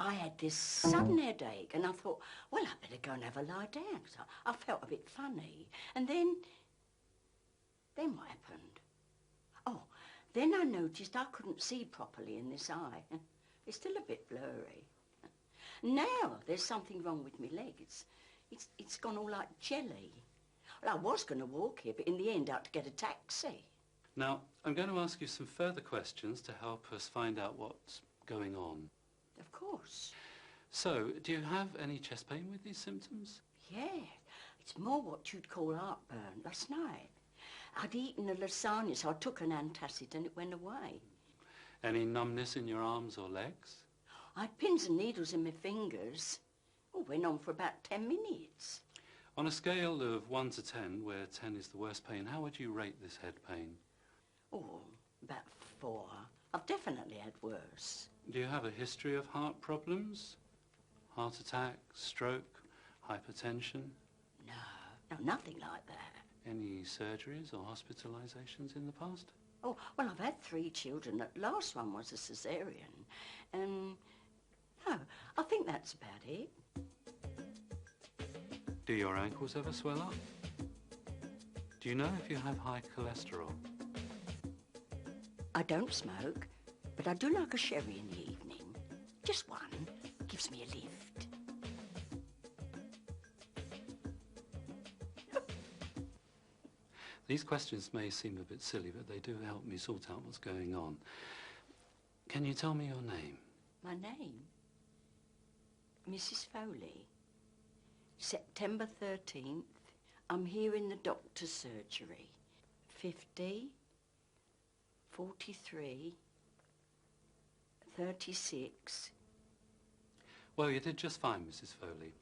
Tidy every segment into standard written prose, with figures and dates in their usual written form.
I had this sudden headache and I thought, well, I better go and have a lie down, because I felt a bit funny. And then what happened? Oh, then I noticed I couldn't see properly in this eye. It's still a bit blurry. Now there's something wrong with my leg. It's gone all like jelly. Well, I was going to walk here, but in the end I had to get a taxi. Now, I'm going to ask you some further questions to help us find out what's going on. Of course. So, do you have any chest pain with these symptoms? Yeah, it's more what you'd call heartburn. Last night I'd eaten a lasagna, so I took an antacid and it went away. Any numbness in your arms or legs? I had pins and needles in my fingers. Oh, went on for about 10 minutes. On a scale of 1 to 10, where 10 is the worst pain, how would you rate this head pain? Oh, about 4. I've definitely had worse. Do you have a history of heart problems? Heart attack, stroke, hypertension? No, nothing like that. Any surgeries or hospitalizations in the past? Oh, well, I've had 3 children. The last one was a cesarean. No, I think that's about it. Do your ankles ever swell up? Do you know if you have high cholesterol? I don't smoke, but I do like a sherry in the evening. Just one. Gives me a lift. These questions may seem a bit silly, but they do help me sort out what's going on. Can you tell me your name? My name? Mrs Foley. September 13th. I'm here in the doctor's surgery. 50, 43, 36. Well, you did just fine, Mrs Foley.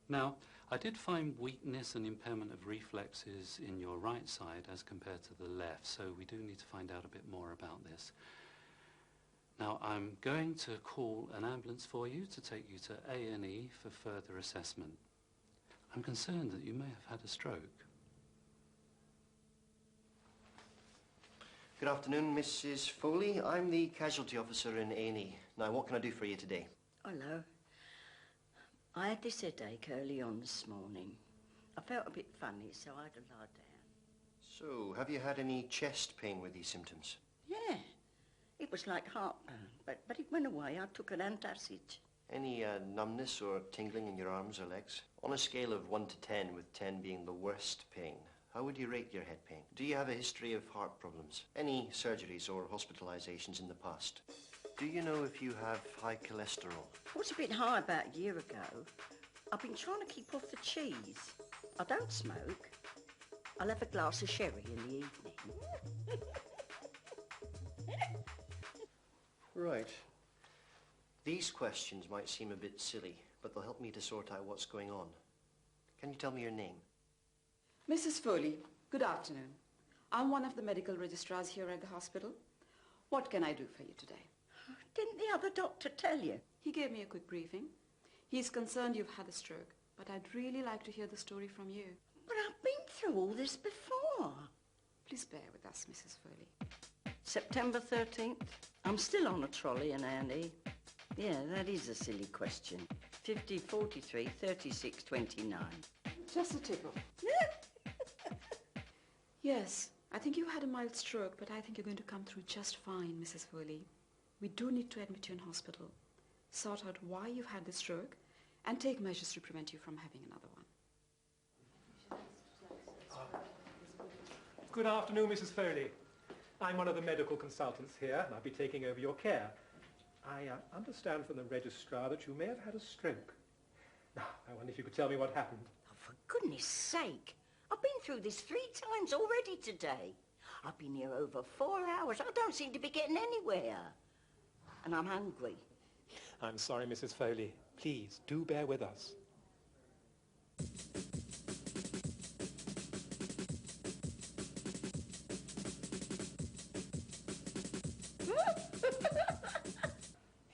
Now, I did find weakness and impairment of reflexes in your right side as compared to the left, so we do need to find out a bit more about this. Now, I'm going to call an ambulance for you to take you to A&E for further assessment. I'm concerned that you may have had a stroke. Good afternoon, Mrs Foley. I'm the casualty officer in A&E. Now, what can I do for you today? Hello. I had this headache early on this morning. I felt a bit funny, so I had to lie down. So, have you had any chest pain with these symptoms? Yeah. It was like heartburn, but it went away. I took an antacid. Any numbness or tingling in your arms or legs? On a scale of 1 to 10, with 10 being the worst pain, how would you rate your head pain? Do you have a history of heart problems? Any surgeries or hospitalizations in the past? Do you know if you have high cholesterol? It was a bit high about a year ago. I've been trying to keep off the cheese. I don't smoke. I'll have a glass of sherry in the evening. Right. These questions might seem a bit silly, but they'll help me to sort out what's going on. Can you tell me your name? Mrs Foley, good afternoon. I'm one of the medical registrars here at the hospital. What can I do for you today? Didn't the other doctor tell you? He gave me a quick briefing. He's concerned you've had a stroke, but I'd really like to hear the story from you. But I've been through all this before. Please bear with us, Mrs Foley. September 13th. I'm still on a trolley in A&E. Yeah, that is a silly question. 50, 43, 36, 29. Just a tickle. Yes, I think you had a mild stroke, but I think you're going to come through just fine, Mrs Foley. We do need to admit you in hospital, sort out why you've had the stroke, and take measures to prevent you from having another one. Good afternoon, Mrs Foley. I'm one of the medical consultants here, and I'll be taking over your care. I understand from the registrar that you may have had a stroke. Now, I wonder if you could tell me what happened. Oh, for goodness sake. I've been through this 3 times already today. I've been here over 4 hours. I don't seem to be getting anywhere. And I'm hungry. I'm sorry, Mrs Foley. Please, do bear with us.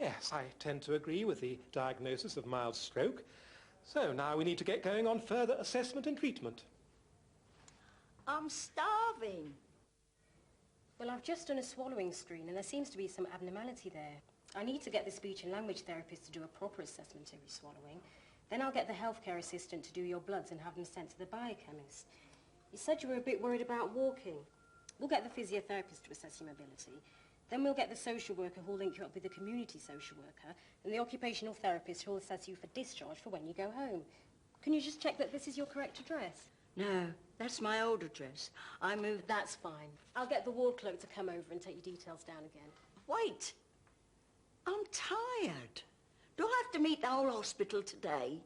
Yes, I tend to agree with the diagnosis of mild stroke. So now we need to get going on further assessment and treatment. I'm starving. Well, I've just done a swallowing screen and there seems to be some abnormality there. I need to get the speech and language therapist to do a proper assessment of your swallowing. Then I'll get the healthcare assistant to do your bloods and have them sent to the biochemist. You said you were a bit worried about walking. We'll get the physiotherapist to assess your mobility. Then we'll get the social worker who'll link you up with the community social worker and the occupational therapist who'll assess you for discharge for when you go home. Can you just check that this is your correct address? No, that's my old address. I moved... That's fine. I'll get the ward clerk to come over and take your details down again. Wait. I'm tired. Do I have to meet the whole hospital today?